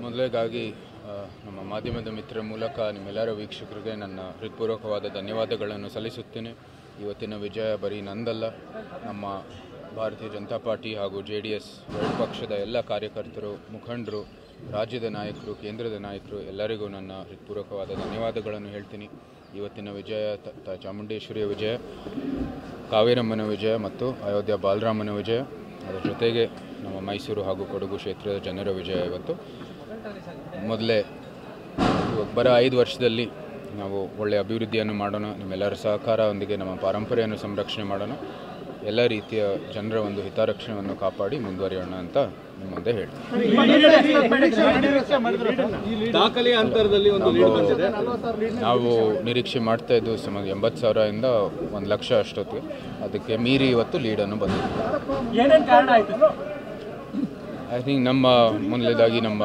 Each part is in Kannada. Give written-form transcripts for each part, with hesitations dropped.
ಮೊದಲೇಗಾಗಿ ನಮ್ಮ ಮಾಧ್ಯಮದ ಮಿತ್ರರ ಮೂಲಕ ನಿಮ್ಮೆಲ್ಲರ ವೀಕ್ಷಕರಿಗೆ ನನ್ನ ಹೃತ್ಪೂರ್ವಕವಾದ ಧನ್ಯವಾದಗಳನ್ನು ಸಲ್ಲಿಸುತ್ತೇನೆ. ಇವತ್ತಿನ ವಿಜಯ ಬರೀ ನಂದಲ್ಲ, ನಮ್ಮ ಭಾರತೀಯ ಜನತಾ ಪಾರ್ಟಿ ಹಾಗೂ JDS ಎರಡು ಪಕ್ಷದ ಎಲ್ಲ ಕಾರ್ಯಕರ್ತರು, ಮುಖಂಡರು, ರಾಜ್ಯದ ನಾಯಕರು, ಕೇಂದ್ರದ ನಾಯಕರು ಎಲ್ಲರಿಗೂ ನನ್ನ ಹೃತ್ಪೂರ್ವಕವಾದ ಧನ್ಯವಾದಗಳನ್ನು ಹೇಳ್ತೀನಿ. ಇವತ್ತಿನ ವಿಜಯ ಚಾಮುಂಡೇಶ್ವರಿಯ ವಿಜಯ, ಕಾವೇರಮ್ಮನ ವಿಜಯ ಮತ್ತು ಅಯೋಧ್ಯ ಬಾಲರಾಮನ ವಿಜಯ, ಅದರ ಜೊತೆಗೆ ನಮ್ಮ ಮೈಸೂರು ಹಾಗೂ ಕೊಡಗು ಕ್ಷೇತ್ರದ ಜನರ ವಿಜಯ. ಇವತ್ತು ಮೊದಲೇ ಬರ 5 ವರ್ಷದಲ್ಲಿ ನಾವು ಒಳ್ಳೆಯ ಅಭಿವೃದ್ಧಿಯನ್ನು ಮಾಡೋಣ, ನಿಮ್ಮೆಲ್ಲರ ಸಹಕಾರದೊಂದಿಗೆ ನಮ್ಮ ಪಾರಂಪರೆಯನ್ನು ಸಂರಕ್ಷಣೆ ಮಾಡೋಣ, ಎಲ್ಲ ರೀತಿಯ ಜನರ ಒಂದು ಹಿತರಕ್ಷಣೆಯನ್ನು ಕಾಪಾಡಿ ಮುಂದುವರಿಯೋಣ ಅಂತ ನಿಮ್ಮ ಮುಂದೆ ಹೇಳ್ತೀನಿ. ನಾವು ನಿರೀಕ್ಷೆ ಮಾಡ್ತಾ ಇದ್ದು ಸುಮಾರು 80,000 1 ಲಕ್ಷ ಅಷ್ಟೊತ್ತಿಗೆ, ಅದಕ್ಕೆ ಮೀರಿ ಇವತ್ತು ಲೀಡನ್ನು ಬಂದಿದೆ. ಐ ಥಿಂಕ್ ನಮ್ಮ ಮೊದಲನೇದಾಗಿ ನಮ್ಮ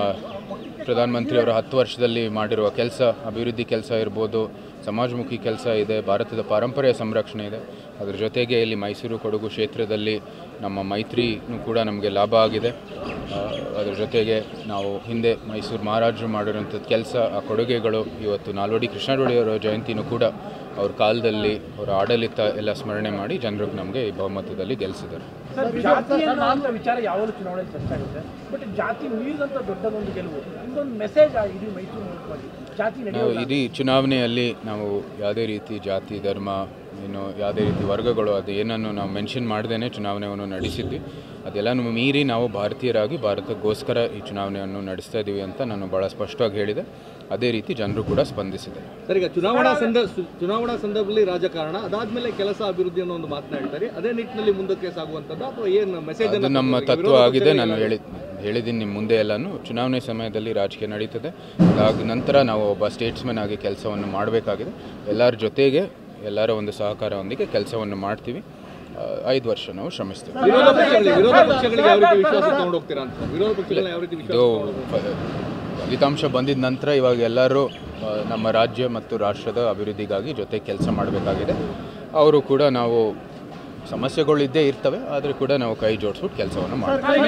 ಪ್ರಧಾನಮಂತ್ರಿಯವರ 10 ವರ್ಷದಲ್ಲಿ ಮಾಡಿರುವ ಕೆಲಸ, ಅಭಿವೃದ್ಧಿ ಕೆಲಸ ಇರ್ಬೋದು, ಸಮಾಜಮುಖಿ ಕೆಲಸ ಇದೆ, ಭಾರತದ ಪಾರಂಪರ್ಯ ಸಂರಕ್ಷಣೆ ಇದೆ. ಅದರ ಜೊತೆಗೆ ಇಲ್ಲಿ ಮೈಸೂರು ಕೊಡಗು ಕ್ಷೇತ್ರದಲ್ಲಿ ನಮ್ಮ ಮೈತ್ರಿನೂ ಕೂಡ ನಮಗೆ ಲಾಭ ಆಗಿದೆ. ಅದರ ಜೊತೆಗೆ ನಾವು ಹಿಂದೆ ಮೈಸೂರು ಮಹಾರಾಜರು ಮಾಡಿರೋಂಥದ್ದು ಕೆಲಸ, ಆ ಕೊಡುಗೆಗಳು ಇವತ್ತು ನಾಲ್ವಡಿ ಕೃಷ್ಣರವರ ಜಯಂತಿನೂ ಕೂಡ ಅವ್ರ ಕಾಲದಲ್ಲಿ ಅವರ ಆಡಳಿತ ಎಲ್ಲ ಸ್ಮರಣೆ ಮಾಡಿ ಜನರಿಗೆ ನಮಗೆ ಈ ಬಹುಮತದಲ್ಲಿ ಗೆಲ್ಲಿಸಿದ್ದಾರೆ. ವಿಚಾರ ಯಾವಾಗಲೂ ಚುನಾವಣೆ ಚರ್ಚೆ ಆಗುತ್ತೆ, ಬಟ್ ಜಾತಿ ಮೀರಿದಂಥ ದೊಡ್ಡದೊಂದು ಗೆಲುವು, ಇದೊಂದು ಮೆಸೇಜ್ ಇಡೀ ಮೈಸೂರು ಜಾತಿ ನಾವು ಇಡೀ ಚುನಾವಣೆಯಲ್ಲಿ ನಾವು ಯಾವುದೇ ರೀತಿ ಜಾತಿ, ಧರ್ಮ, ಯಾವುದೇ ರೀತಿ ವರ್ಗಗಳು ಅದು ಏನನ್ನು ನಾವು ಮೆನ್ಷನ್ ಮಾಡ್ದೇ ಚುನಾವಣೆಯನ್ನು ನಡೆಸಿದ್ವಿ. ಅದೆಲ್ಲನೂ ಮೀರಿ ನಾವು ಭಾರತೀಯರಾಗಿ ಭಾರತಕ್ಕೋಸ್ಕರ ಈ ಚುನಾವಣೆಯನ್ನು ನಡೆಸ್ತಾ ಇದ್ದೀವಿ ಅಂತ ನಾನು ಭಾಳ ಸ್ಪಷ್ಟವಾಗಿ ಹೇಳಿದೆ. ಅದೇ ರೀತಿ ಜನರು ಕೂಡ ಸ್ಪಂದಿಸಿದ್ದಾರೆ. ಸರ್, ಈಗ ಚುನಾವಣಾ ಸಂದರ್ಭದಲ್ಲಿ ರಾಜಕಾರಣ, ಅದಾದ್ಮೇಲೆ ಕೆಲಸ ಅಭಿವೃದ್ಧಿ ಅನ್ನೋ ಒಂದು ಮಾತನಾಡ್ತಾರೆ, ಅದೇ ನಿಟ್ಟಿನಲ್ಲಿ ಮುಂದಕ್ಕೆ ಸಾಗುವಂಥದ್ದು ಅಥವಾ ಏನು ಮೆಸೇಜ್? ಅದು ನಮ್ಮ ತತ್ವ ಆಗಿದೆ. ನಾನು ಹೇಳಿದ್ದೀನಿ ನಿಮ್ಮ ಮುಂದೆ ಎಲ್ಲನೂ. ಚುನಾವಣೆ ಸಮಯದಲ್ಲಿ ರಾಜಕೀಯ ನಡೀತದೆ, ಅದಾದ ನಂತರ ನಾವು ಒಬ್ಬ ಸ್ಟೇಟ್ಸ್ಮನ್ ಆಗಿ ಕೆಲಸವನ್ನು ಮಾಡಬೇಕಾಗಿದೆ. ಎಲ್ಲರ ಜೊತೆಗೆ ಎಲ್ಲರ ಒಂದು ಸಹಕಾರದೊಂದಿಗೆ ಕೆಲಸವನ್ನು ಮಾಡ್ತೀವಿ. 5 ವರ್ಷ ನಾವು ಶ್ರಮಿಸ್ತೀವಿ. ಇದು ಫಲಿತಾಂಶ ಬಂದಿದ ನಂತರ ಇವಾಗ ಎಲ್ಲರೂ ನಮ್ಮ ರಾಜ್ಯ ಮತ್ತು ರಾಷ್ಟ್ರದ ಅಭಿವೃದ್ಧಿಗಾಗಿ ಜೊತೆ ಕೆಲಸ ಮಾಡಬೇಕಾಗಿದೆ. ಅವರು ಕೂಡ ನಾವು ಸಮಸ್ಯೆಗಳು ಇದ್ದೇ ಇರ್ತವೆ, ಆದರೆ ಕೂಡ ನಾವು ಕೈ ಜೋಡಿಸ್ಬಿಟ್ಟು ಕೆಲಸವನ್ನು ಮಾಡ್ತೀವಿ.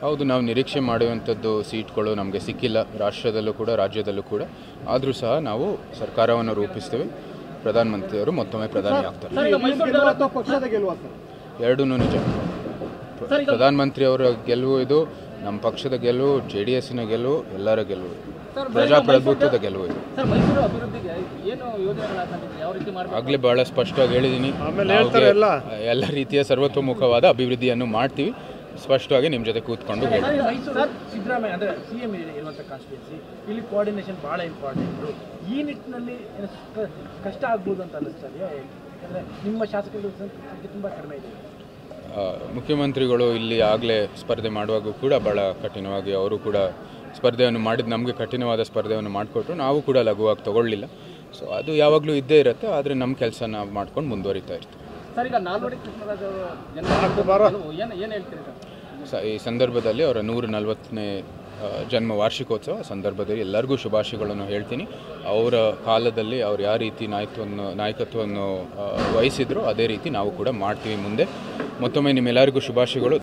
ಹೌದು, ನಾವು ನಿರೀಕ್ಷೆ ಮಾಡುವಂಥದ್ದು ಸೀಟ್ಗಳು ನಮಗೆ ಸಿಕ್ಕಿಲ್ಲ, ರಾಷ್ಟ್ರದಲ್ಲೂ ಕೂಡ ರಾಜ್ಯದಲ್ಲೂ ಕೂಡ. ಆದರೂ ಸಹ ನಾವು ಸರ್ಕಾರವನ್ನು ರೂಪಿಸ್ತೀವಿ. ಪ್ರಧಾನಮಂತ್ರಿಯವರು ಮತ್ತೊಮ್ಮೆ ಪ್ರಧಾನಿ ಆಗ್ತಾರೆ. ಎರಡೂ ನಿಜ. ಪ್ರಧಾನಮಂತ್ರಿಯವರ ಗೆಲುವು ಇದು, ನಮ್ಮ ಪಕ್ಷದ ಗೆಲುವು, JDSನ ಗೆಲುವು, ಎಲ್ಲರ ಗೆಲುವು, ಪ್ರಜಾಪ್ರಭುತ್ವದ ಗೆಲುವು ಇದು. ಆಗಲೇ ಬಹಳ ಸ್ಪಷ್ಟವಾಗಿ ಹೇಳಿದ್ದೀನಿ, ಎಲ್ಲ ರೀತಿಯ ಸರ್ವತೋಮುಖವಾದ ಅಭಿವೃದ್ಧಿಯನ್ನು ಮಾಡ್ತೀವಿ. ಸ್ಪಷ್ಟವಾಗಿ ನಿಮ್ಮ ಜೊತೆ ಕೂತ್ಕೊಂಡು ಸಿದ್ದರಾಮಯ್ಯ ಅಂದರೆ CM ಇರುವಂಥ ಕಾನ್ಸ್ಟಿಟ್ಯೂನ್ಸಿ, ಇಲ್ಲಿ ಕೋಆರ್ಡಿನೇಷನ್ ಭಾಳ ಇಂಪಾರ್ಟೆಂಟು. ಈ ನಿಟ್ಟಿನಲ್ಲಿ ಕಷ್ಟ ಆಗ್ಬೋದು ಅಂತ ಅನ್ನಿಸ್ತದೆ, ಯಾಕಂದರೆ ನಿಮ್ಮ ಶಾಸಕರ ಸಂಖ್ಯೆ ತುಂಬ ಕಡಿಮೆ ಇದೆ. ಮುಖ್ಯಮಂತ್ರಿಗಳು ಇಲ್ಲಿ ಆಗಲೇ ಸ್ಪರ್ಧೆ ಮಾಡುವಾಗೂ ಕೂಡ ಭಾಳ ಕಠಿಣವಾಗಿ ಅವರು ಕೂಡ ಸ್ಪರ್ಧೆಯನ್ನು ಮಾಡಿದ್ದು, ನಮಗೆ ಕಠಿಣವಾದ ಸ್ಪರ್ಧೆಯನ್ನು ಮಾಡಿಕೊಟ್ರು, ನಾವು ಕೂಡ ಲಘುವಾಗಿ ತಗೊಳ್ಳಿಲ್ಲ. ಸೊ ಅದು ಯಾವಾಗಲೂ ಇದ್ದೇ ಇರುತ್ತೆ, ಆದರೆ ನಮ್ಮ ಕೆಲಸ ನಾವು ಮಾಡ್ಕೊಂಡು ಮುಂದುವರಿತಾ ಇರ್ತೀವಿ. ಈ ಸಂದರ್ಭದಲ್ಲಿ ಅವರ 140ನೇ ಜನ್ಮ ವಾರ್ಷಿಕೋತ್ಸವ ಸಂದರ್ಭದಲ್ಲಿ ಎಲ್ಲರಿಗೂ ಶುಭಾಶಯಗಳನ್ನು ಹೇಳ್ತೀನಿ. ಅವರ ಕಾಲದಲ್ಲಿ ಅವ್ರು ಯಾವ ರೀತಿ ನಾಯಕತ್ವವನ್ನು ವಹಿಸಿದ್ರು ಅದೇ ರೀತಿ ನಾವು ಕೂಡ ಮಾಡ್ತೀವಿ ಮುಂದೆ. ಮತ್ತೊಮ್ಮೆ ನಿಮ್ಮೆಲ್ಲರಿಗೂ ಶುಭಾಶಯಗಳು.